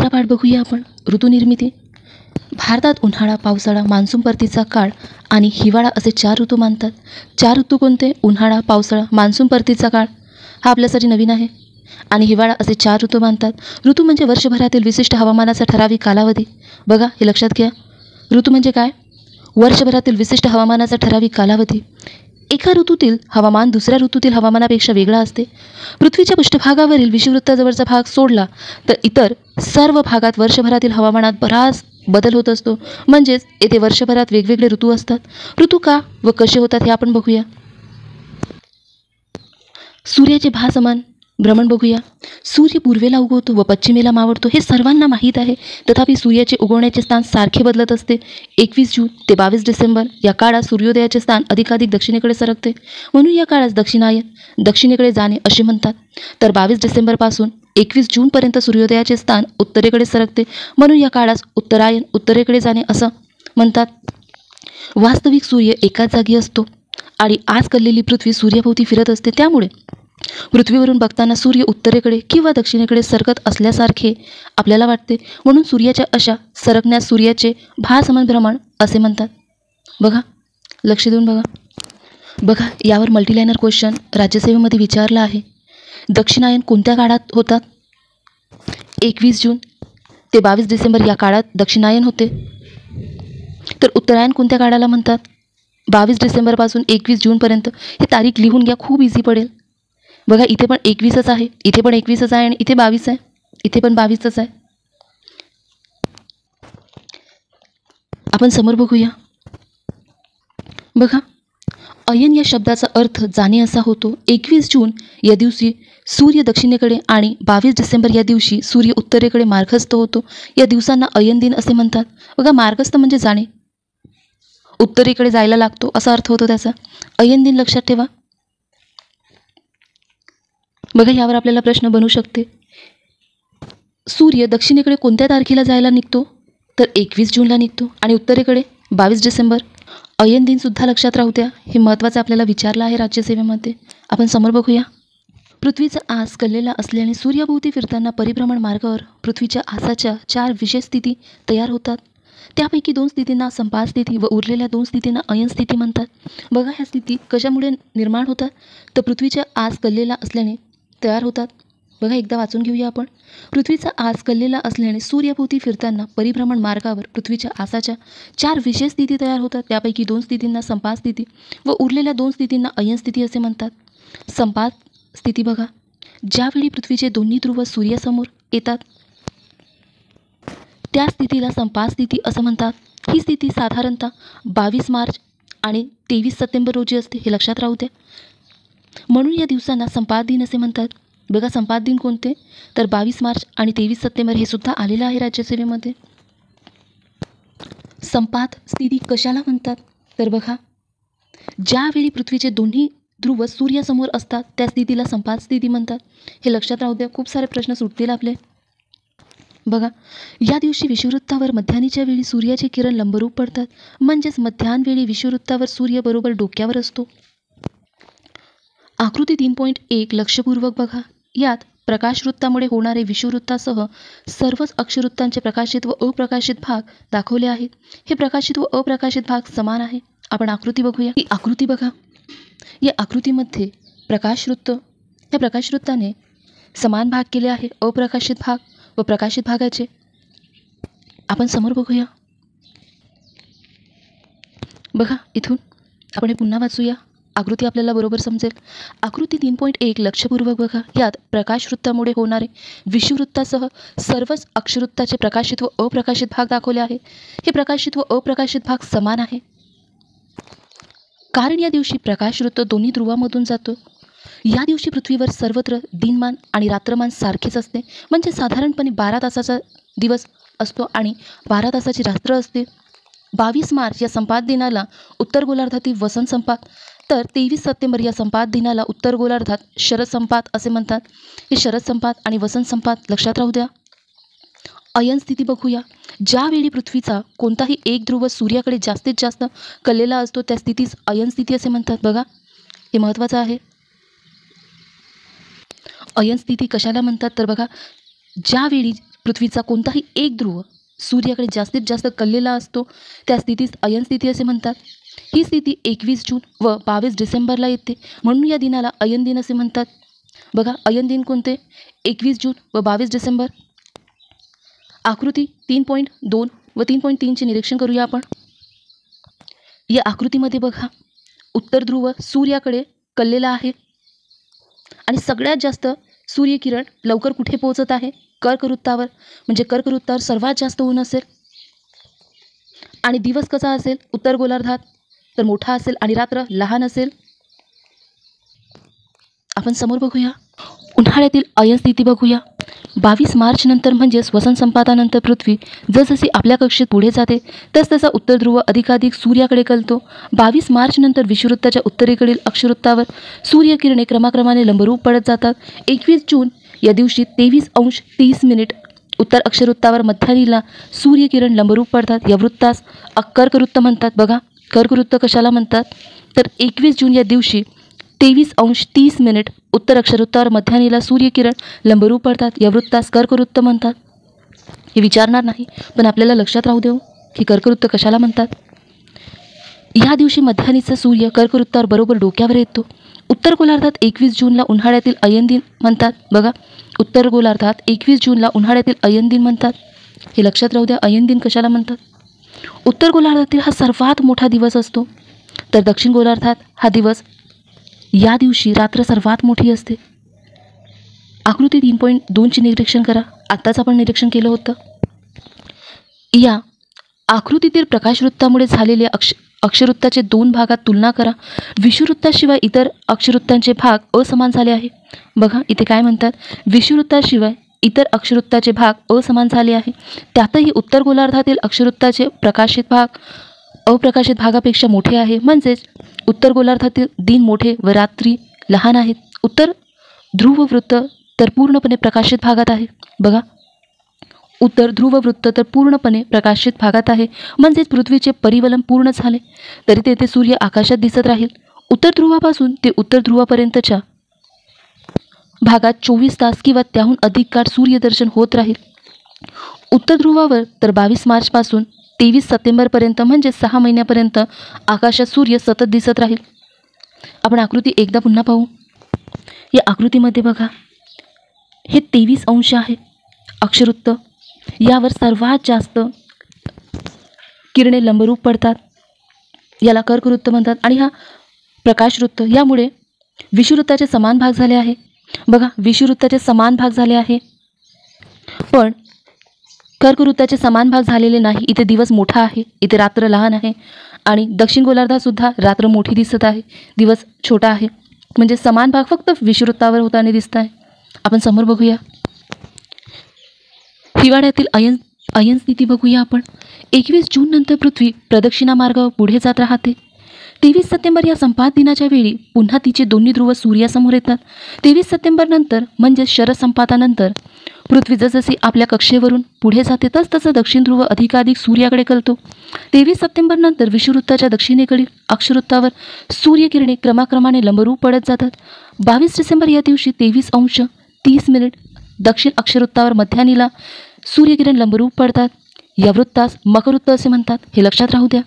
पाठ बघूया आपण. ऋतुनिर्मिती. भारतात उन्हाळा, पावसाळा, मान्सून परतीचा काळ आणि हिवाळा असे 4 ऋतू मानतात. 4 ऋतू कोणते? उन्हाळा, पावसाळा, मान्सून परतीचा काळ हा आपल्यासाठी नवीन आहे आणि हिवाळा असे 4 ऋतू मानतात. ऋतू म्हणजे वर्षभरातील विशिष्ट हवामानाचा ठराविक कालावधी. बघा हे लक्षात घ्या. ऋतू म्हणजे काय? वर्षभरातील विशिष्ट हवामानाचा ठराविक कालावधी. एका ऋतूतील हवामान दुसऱ्या ऋतूतील हवामानापेक्षा वेगळा असते. पृथ्वीच्या पृष्ठभागावरील विषुववृत्ताजवळचा भाग सोडला तर इतर सर्व भागात वर्षभरातील हवामानात बराच बदल होत असतो. म्हणजेच येथे वर्षभरात वेगवेगळे ऋतू असतात. ऋतू का व कसे होतात हे आपण बघूया. सूर्याचे भासमान भ्रमण बघूया. सूर्य पूर्वेला उगवतो व पश्चिमेला मावळतो हे सर्वांना माहीत आहे. तथापि सूर्याचे उगवण्याचे स्थान सारखे बदलत असते. 21 जून ते 22 डिसेंबर या काळात सूर्योदयाचे स्थान अधिकाधिक दक्षिणेकडे सरकते. म्हणून या काळास दक्षिणायन, दक्षिणेकडे जाणे असे म्हणतात. तर 22 डिसेंबरपासून 21 जूनपर्यंत सूर्योदयाचे स्थान उत्तरेकडे सरकते. म्हणून या काळास उत्तरायण, उत्तरेकडे जाणे असं म्हणतात. वास्तविक सूर्य एकाच जागी असतो आणि आज कललेली पृथ्वी सूर्याभोवती फिरत असते. त्यामुळे पृथ्वीवरून बघताना सूर्य उत्तरेकडे किंवा दक्षिणेकडे सरकत असल्यासारखे आपल्याला वाटते. म्हणून सूर्याच्या अशा सरकण्यास सूर्याचे भासमान भ्रमण असे म्हणतात. बघा लक्ष देऊन बघा. बघा यावर मल्टीलायनर क्वेश्चन राज्यसेवेमध्ये विचारला आहे. दक्षिणायन कोणत्या काळात होतात? 21 जून ते 22 डिसेंबर या काळात दक्षिणायन होते. तर उत्तरायण कोणत्या काळाला म्हणतात? 22 डिसेंबरपासून 21 जूनपर्यंत. हे तारीख लिहून घ्या, खूप इझी पडेल. बघा इथे पण 21च आहे, इथे पण 21च आहे आणि इथे 22 आहे, इथे पण 22च आहे. आपण समोर बघूया. बघा अयन या शब्दाचा अर्थ जाणे असा होतो. 21 जून या दिवशी सूर्य दक्षिणेकडे आणि 22 डिसेंबर या दिवशी सूर्य उत्तरेकडे मार्गस्थ होतो. या दिवसांना अयन दिन असे म्हणतात. बघा मार्गस्थ म्हणजे जाणे, उत्तरेकडे जायला लागतो असा अर्थ होतो त्याचा. अयन दिन लक्षात ठेवा. बघा यावर आपल्याला प्रश्न बनू शकते. सूर्य दक्षिणेकडे कोणत्या तारखेला जायला निघतो? तर 21 जूनला निघतो आणि उत्तरेकडे 22 डिसेंबर. अयन दिन सुद्धा लक्षात राहू द्या. हे महत्त्वाचं आपल्याला विचारलं आहे राज्यसेवेमध्ये. आपण समोर बघूया. पृथ्वीचा आस कललेला असल्याने सूर्याभोवती फिरताना परिभ्रमण मार्गावर पृथ्वीच्या आसाच्या 4 विशेष स्थिती तयार होतात. त्यापैकी 2 स्थितींना संपात स्थिती व उरलेल्या 2 स्थितींना अयन स्थिती म्हणतात. बघा ह्या स्थिती कशामुळे निर्माण होतात? तर पृथ्वीच्या आस कललेला असल्याने तयार होतात. बघा एकदा वाचून घेऊया आपण. पृथ्वीचा आस कललेला असल्याने सूर्याभोवती फिरताना परिभ्रमण मार्गावर पृथ्वीच्या आसाच्या 4 विशेष स्थिती तयार होतात. त्यापैकी 2 स्थितींना संपात स्थिती व उरलेल्या 2 स्थितींना अयन स्थिती असे म्हणतात. संपात स्थिती बघा, ज्यावेळी पृथ्वीचे दोन्ही ध्रुव सूर्यासमोर येतात त्या स्थितीला संपात स्थिती असं म्हणतात. ही स्थिती साधारणतः 22 मार्च आणि 23 सप्टेंबर रोजी असते. हे लक्षात राहू द्या. म्हणून या दिवसांना संपात दिन असे म्हणतात. बघा संपात दिन कोणते? तर 22 मार्च आणि 23 सप्टेंबर हे सुद्धा आलेलं आहे राज्यसेवेमध्ये. संपात स्थिती कशाला म्हणतात? तर बघा ज्यावेळी पृथ्वीचे दोन्ही ध्रुव सूर्यासमोर असतात त्या स्थितीला संपात स्थिती म्हणतात. हे लक्षात राहू द्या. खूप सारे प्रश्न सुटतील आपले. बघा या दिवशी विषुववृत्तावर मध्याह्नीच्या वेळी सूर्याचे किरण लंबरूप पडतात. म्हणजेच मध्याह्नवेळी विषुववृत्तावर सूर्य बरोबर डोक्यावर असतो. आकृती 3.1 लक्षपूर्वक बघा. यात प्रकाशवृत्तामुळे होणारे विषुववृत्तासह सर्वच अक्षवृत्तांचे प्रकाशित व अप्रकाशित भाग दाखवले आहेत. हे प्रकाशित व अप्रकाशित भाग समान आहे. आपण आकृती बघूया. ही आकृती बघा. या आकृतीमध्ये प्रकाशवृत्त या प्रकाशवृत्ताने समान भाग केले आहे. अप्रकाशित भाग व प्रकाशित भागाचे आपण समोर बघूया. बघा इथून आपण हे पुन्हा वाचूया. आकृती आपल्याला बरोबर समजेल. आकृती 3.1 लक्षपूर्वक बघा. यात प्रकाशवृत्तामुळे होणारे विषुववृत्तासह सर्वच अक्षवृत्ताचे प्रकाशित व अप्रकाशित भाग दाखवले आहे. हे प्रकाशित व अप्रकाशित भाग समान आहे. कारण या दिवशी प्रकाशवृत्त दोन्ही ध्रुवामधून जातो. या दिवशी पृथ्वीवर सर्वत्र दिनमान आणि रात्रमान सारखेच असते. म्हणजे साधारणपणे 12 तासाचा दिवस असतो आणि 12 तासाची रात्र असते. 22 मार्च या संपात दिनाला उत्तर गोलार्धातील वसंत संपात, तर 23 सप्टेंबर या संपात दिनाला उत्तर गोलार्धात शरद संपात असे म्हणतात. हे शरद संपात आणि वसंत संपात लक्षात राहू द्या. अयन स्थिती बघूया. ज्यावेळी पृथ्वीचा कोणताही एक ध्रुव सूर्याकडे जास्तीत जास्त कललेला असतो त्या स्थितीस अयन स्थिती असे म्हणतात. बघा हे महत्त्वाचं आहे. अयन स्थिती कशाला म्हणतात? तर बघा ज्यावेळी पृथ्वीचा कोणताही एक ध्रुव सूर्याकडे जास्तीत जास्त कललेला असतो त्या स्थितीस अयन स्थिती असे म्हणतात. ही स्थिती 21 जून व 22 डिसेंबरला येते, म्हणून या दिनाला अयन दिन असे म्हणतात. बघा, अयन दिन कोणते? 21 जून व 22 डिसेंबर. आकृती 3.2 व 3.3चे निरीक्षण करूया आपण. या आकृतीमध्ये बघा, उत्तर ध्रुव सूर्याकडे कललेला आहे आणि सगळ्यात जास्त सूर्यकिरण लवकर कुठे पोहोचत आहे? कर्कवृत्तावर. म्हणजे कर्कवृत्तावर सर्वात जास्त ऊन असेल. आणि दिवस कसा असेल उत्तर गोलार्धात? तर मोठा असेल आणि रात्र लहान असेल. आपण समोर बघूया, उन्हाळ्यातील अयन स्थिती बघूया. 22 मार्च नंतर म्हणजेच वसंत संपातानंतर पृथ्वी जसजशी आपल्या कक्षेत पुढे जाते तसतसा उत्तर ध्रुव अधिकाधिक सूर्याकडे कलतो. 22 मार्च नंतर विषुवृत्ताच्या उत्तरेकडील अक्षवृत्तावर सूर्यकिरणे क्रमाक्रमाने लंबरूप पडत जातात. 21 जून या दिवशी 23:30 उत्तर अक्षवृत्तावर मध्यान्हीला सूर्यकिरण लंबरूप पडतात. या वृत्तास कर्कवृत्त म्हणतात. बघा, कर्कवृत्त कशाला म्हणतात? तर 21 जून या दिवशी 23:30 उत्तर अक्षवृत्तावर मध्यान्हीला सूर्यकिरण लंबरूप पडतात. या वृत्तास कर्कवृत्त म्हणतात. हे विचारणार नाही, पण आपल्याला लक्षात राहू देऊ की कर्कवृत्त कशाला म्हणतात. या दिवशी मध्यान्हीचा सूर्य कर्कवृत्तावर बरोबर डोक्यावर येतो. उत्तर गोलार्धात 21 जूनला उन्हाळ्यातील अयन दिन म्हणतात. बघा, उत्तर गोलार्धात 21 जूनला उन्हाळ्यातील अयन दिन म्हणतात. हे लक्षात राहू द्या, अयन दिन कशाला म्हणतात. उत्तर गोलार्धातील हा सर्वात मोठा दिवस असतो, तर दक्षिण गोलार्धात हा दिवस या दिवशी रात्र सर्वात मोठी असते. आकृती 3.2चे निरीक्षण करा. आत्ताच आपण निरीक्षण केलं होतं. या आकृतीतील प्रकाशवृत्तामुळे झालेले अक्षवृत्ताचे 2 भागात तुलना करा. विषुवृत्ताशिवाय इतर अक्षवृत्तांचे भाग असमान झाले आहे. बघा, इथे काय म्हणतात? विषुवृत्ताशिवाय इतर अक्षवृत्ताचे भाग असमान झाले आहे. त्यातही उत्तर गोलार्धातील अक्षवृत्ताचे प्रकाशित भाग अप्रकाशित भागापेक्षा मोठे आहे. म्हणजेच उत्तर गोलार्धातील दिन मोठे व रात्री लहान आहेत. उत्तर ध्रुववृत्त तर पूर्णपणे प्रकाशित भागात आहे. बघा, उत्तर ध्रुववृत्त तर पूर्णपणे प्रकाशित भागात आहे. म्हणजेच पृथ्वीचे परिवलन पूर्ण झाले तरी तेथे सूर्य आकाशात दिसत राहील. उत्तर ध्रुवापासून ते उत्तर ध्रुवापर्यंतच्या भागात 24 तास किंवा त्याहून अधिक काळ सूर्यदर्शन होत राहील. उत्तर ध्रुवावर तर 22 मार्चपासून 23 सप्टेंबरपर्यंत म्हणजे 6 महिन्यापर्यंत आकाशात सूर्य सतत दिसत राहील. आपण आकृती एकदा पुन्हा पाहू. या आकृतीमध्ये बघा, हे 23 अंश आहे अक्षवृत्त. यावर सर्वात जास्त किरणे लंबरूप पडतात. याला कर्कवृत्त म्हणतात. आणि हा प्रकाशवृत्त. यामुळे विषुवृत्ताचे समान भाग झाले आहे. बघा, विषुवृत्ताचे समान भाग झाले आहे, पण कर्कवृत्ताचे समान भाग झालेले नाही. इथे दिवस मोठा आहे, इथे रात्र लहान आहे. आणि दक्षिण गोलार्धातसुद्धा रात्र मोठी दिसत आहे, दिवस छोटा आहे. म्हणजे समान भाग फक्त विषुवृत्तावर होताना दिसत आहे. आपण समोर बघूया. हिवाळ्यातील अयन स्थिती बघूया आपण. 21 जून नंतर पृथ्वी प्रदक्षिणा मार्गावर पुढे जात राहते. 23 सप्टेंबर या संपात दिनाच्या वेळी पुन्हा तिचे दोन्ही ध्रुव सूर्यासमोर येतात. 23 सप्टेंबर नंतर म्हणजेच शरद संपातानंतर पृथ्वी जसजशी आपल्या कक्षेवरून पुढे जाते तसतसं दक्षिण ध्रुव अधिकाधिक सूर्याकडे कलतो. 23 सप्टेंबर नंतर विषुवृत्ताच्या दक्षिणेकडील अक्षवृत्तावर सूर्यकिरणे क्रमाक्रमाने लंबरूप पडत जातात. 22 डिसेंबर या दिवशी 23:30 दक्षिण अक्षवृत्तावर मध्यान्हीला सूर्यकिरण लंबरूप पडतात. या वृत्तास मकरवृत्त असे म्हणतात. हे लक्षात राहू द्या.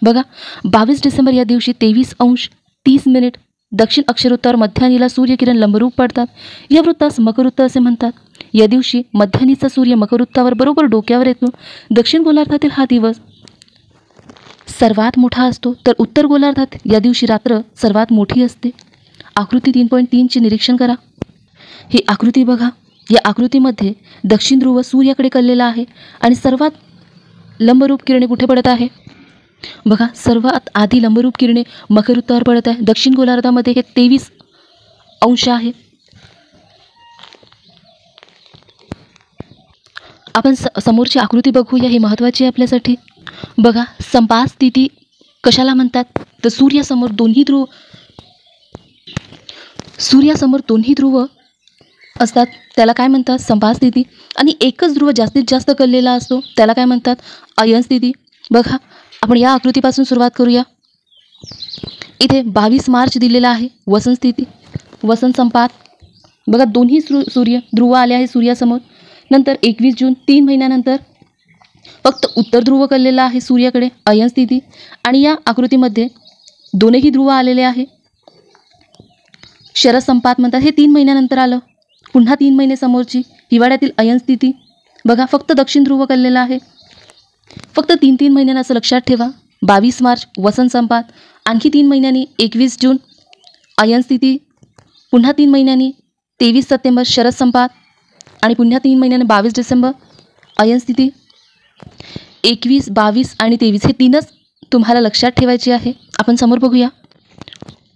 बघा, 22 डिसेंबर या दिवशी 23:30 दक्षिण अक्षवृत्तावर मध्यान्हीला सूर्यकिरण लंबरूप पडतात. या वृत्तास मकरवृत्त असे म्हणतात. या दिवशी मध्यान्हीचा सूर्य मकरवृत्तावर बरोबर डोक्यावर येतो. दक्षिण गोलार्धातील हा दिवस सर्वात मोठा असतो, तर उत्तर गोलार्धात या दिवशी रात्र सर्वात मोठी असते. आकृती 3.3चे निरीक्षण करा. ही आकृती बघा. या आकृतीमध्ये दक्षिण ध्रुव सूर्याकडे कललेला आहे आणि सर्वात लंबरूप किरणे कुठे पडत आहे? बघा, सर्वात आधी लंबरूप किरणे मकरवृत्तावर पडत आहे. दक्षिण गोलार्धामध्ये हे 23 अंश आहे. आपण समोरची आकृती बघूया. ही महत्त्वाची आहे आपल्यासाठी. बघा, संपात स्थिती कशाला म्हणतात? तर सूर्यासमोर दोन्ही ध्रुव असतात, त्याला काय म्हणतात? संपात स्थिती. आणि एकच ध्रुव जास्तीत जास्त कललेला असतो, त्याला काय म्हणतात? अयन स्थिती. बघा, आपण या आकृतीपासून सुरुवात करूया. इथे 22 मार्च दिलेला आहे, वसंत स्थिती, वसंत संपात. बघा, दोन्ही सूर्य ध्रुव आले आहे सूर्यासमोर. नंतर 21 जून 3 महिन्यानंतर फक्त उत्तर ध्रुव कललेला आहे सूर्याकडे अयन स्थिती, आणि या आकृतीमध्ये दोनही ध्रुव आलेले आहे. शरद संपात म्हणतात, हे 3 महिन्यानंतर आलं. पुन्हा 3 महिने समोरची हिवाळ्यातील अयन स्थिती बघा, फक्त दक्षिण ध्रुव कललेला आहे. फक्त 3-3 महिन्यांना असं लक्षात ठेवा. 22 मार्च वसंत संपात, आणखी 3 महिन्यांनी 21 जून अयन स्थिती, पुन्हा 3 महिन्यांनी 23 सप्टेंबर शरद संपात, आणि पुन्हा 3 महिन्यांनी 22 डिसेंबर अयन स्थिती. 21, 22 आणि 23 हे 3च तुम्हाला लक्षात ठेवायचे आहे. आपण समोर बघूया.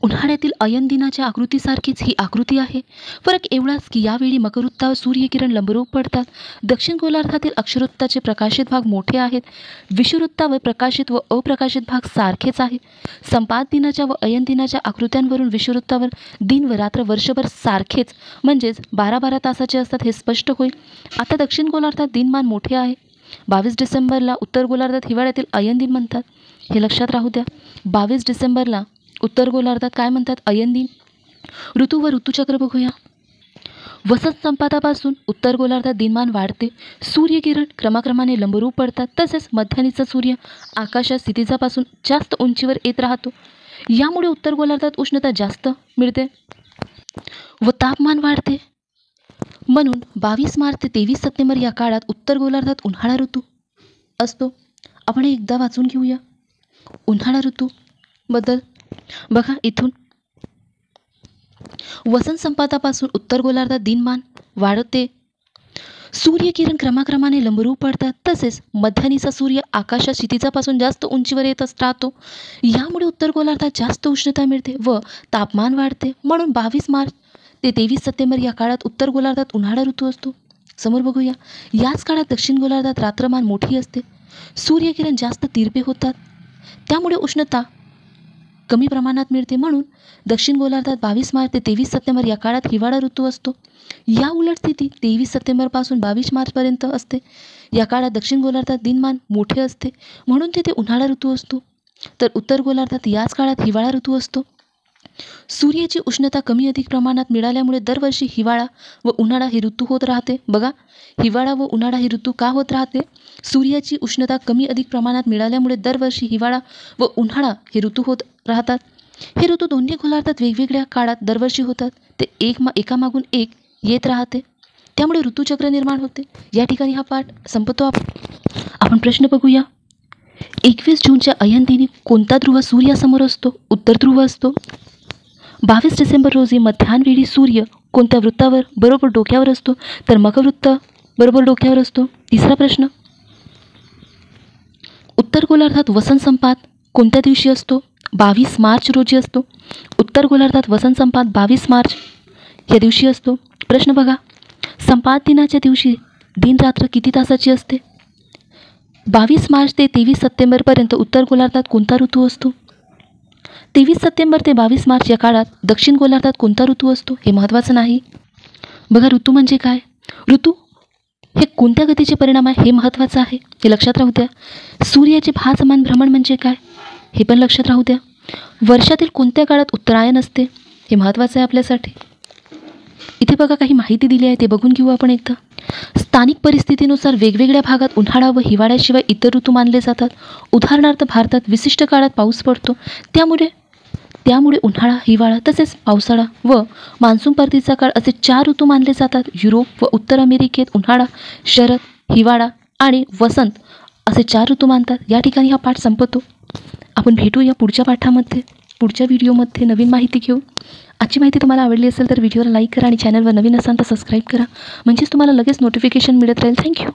उन्हाळ्यातील अयन दिनाच्या आकृतीसारखीच ही आकृती आहे. फरक एवढाच की यावेळी मकरवृत्तावर सूर्यकिरण लंबरूप पडतात. दक्षिण गोलार्धातील अक्षवृत्ताचे प्रकाशित भाग मोठे आहेत. विषुववृत्तावर प्रकाशित व अप्रकाशित भाग सारखेच आहेत. संपात दिनाच्या व अयन दिनाच्या आकृत्यांवरून विषुववृत्तावर दिन व रात्र वर्षभर सारखेच म्हणजेच 12-12 तासाचे असतात हे स्पष्ट होईल. आता दक्षिण गोलार्धात दिनमान मोठे आहे. 22 डिसेंबरला उत्तर गोलार्धात हिवाळ्यातील अयन दिन म्हणतात, हे लक्षात राहू द्या. 22 डिसेंबरला उत्तर गोलार्धात काय म्हणतात? अयन दिन. ऋतू व ऋतुचक्र बघूया. वसंत संपातापासून उत्तर गोलार्धात दिनमान वाढते. सूर्यकिरण क्रमाक्रमाने लंबरूप पडतात. तसेच मध्यानीचा सूर्य आकाशात स्थितीजापासून जास्त उंचीवर येत राहतो. यामुळे उत्तर गोलार्धात उष्णता जास्त मिळते व तापमान वाढते. म्हणून 22 मार्च ते 23 सप्टेंबर या काळात उत्तर गोलार्धात उन्हाळा ऋतू असतो. आपण एकदा वाचून घेऊया उन्हाळा ऋतूबद्दल. बघा इथून वसंत संपातापासून उत्तर गोलार्धात दिनमान वाढते. सूर्यकिरण क्रमाक्रमाने लंबरूप पडतात. तसेच मध्यानीचा सूर्य आकाशात क्षितिजापासून जास्त उंचीवर येत राहतो. यामुळे उत्तर गोलार्धात जास्त उष्णता मिळते व तापमान वाढते. म्हणून 22 मार्च ते 23 सप्टेंबर या काळात उत्तर गोलार्धात उन्हाळा ऋतू असतो. समोर बघूया. याच काळात दक्षिण गोलार्धात रात्रमान मोठी असते. सूर्यकिरण जास्त तिरपे होतात. त्यामुळे उष्णता कमी प्रमाणात मिळते. म्हणून दक्षिण गोलार्धात 22 मार्च ते 23 सप्टेंबर या काळात हिवाळा ऋतू असतो. या उलट स्थिती 23 सप्टेंबरपासून 22 मार्चपर्यंत असते. या काळात दक्षिण गोलार्धात दिनमान मोठे असते, म्हणून तिथे उन्हाळा ऋतू असतो. तर उत्तर गोलार्धात याच काळात हिवाळा ऋतू असतो. सूर्याची उष्णता कमी अधिक प्रमाणात मिळाल्यामुळे दरवर्षी हिवाळा व उन्हाळा हे ऋतू होत राहते. बघा, हिवाळा व उन्हाळा हे ऋतू का होत राहते? सूर्याची उष्णता कमी अधिक प्रमाणात मिळाल्यामुळे दरवर्षी हिवाळा व उन्हाळा हे ऋतू होत राहतात. हे ऋतू दोन्ही गोलार्धात वेगवेगळ्या काळात दरवर्षी होतात. ते एकामागून एक येत राहते. त्यामुळे ऋतुचक्र निर्माण होते. या ठिकाणी हा पाठ संपतो. आपण प्रश्न बघूया. 21 जूनच्या अयन दिनी कोणता ध्रुव सूर्यासमोर असतो? उत्तर ध्रुव असतो. 22 डिसेंबर रोजी मध्यान्हवेळी सूर्य कोणत्या वृत्तावर बरोबर डोक्यावर असतो? तर मकरवृत्त बरोबर डोक्यावर असतो. तिसरा प्रश्न. उत्तर गोलार्धात वसंत संपात कोणत्या दिवशी असतो? 22 मार्च रोजी असतो. उत्तर गोलार्धात वसंत संपात 22 मार्च या दिवशी असतो. प्रश्न बघा. संपात दिनाच्या दिवशी दिन रात्र किती तासाची असते? 22 मार्च ते 23 सप्टेंबरपर्यंत उत्तर गोलार्धात कोणता ऋतू असतो? 23 सप्टेंबर ते 22 मार्च या काळात दक्षिण गोलार्धात कोणता ऋतू असतो? हे महत्त्वाचं नाही. बघा, ऋतू म्हणजे काय? ऋतू हे कोणत्या गतीचे परिणाम आहे हे महत्त्वाचं आहे. हे लक्षात राहू द्या. सूर्याचे भासमान भ्रमण म्हणजे काय हे पण लक्षात राहू द्या. वर्षातील कोणत्या काळात उत्तरायण असते हे महत्त्वाचं आहे आपल्यासाठी. इथे बघा काही माहिती दिली आहे, ते बघून घेऊ आपण एकदा. स्थानिक परिस्थितीनुसार वेगवेगळ्या भागात उन्हाळा व हिवाळ्याशिवाय इतर ऋतू मानले जातात. उदाहरणार्थ भारतात विशिष्ट काळात पाऊस पडतो. त्यामुळे उन्हाळा, हिवाळा तसेच पावसाळा व मान्सून परतीचा काळ असे 4 ऋतू मानले जातात. युरोप व उत्तर अमेरिकेत उन्हाळा, शरद, हिवाळा आणि वसंत असे 4 ऋतू मानतात. या ठिकाणी हा पाठ संपतो. आपण भेटूया पुढच्या पाठामध्ये, पुढच्या व्हिडिओमध्ये नवीन माहिती घेऊ. आजची माहिती तुम्हाला आवडली असेल तर व्हिडिओला लाईक करा आणि चॅनलवर नवीन असाल तर सबस्क्राईब करा, म्हणजेच तुम्हाला लगेच नोटिफिकेशन मिळत राहील. थँक्यू.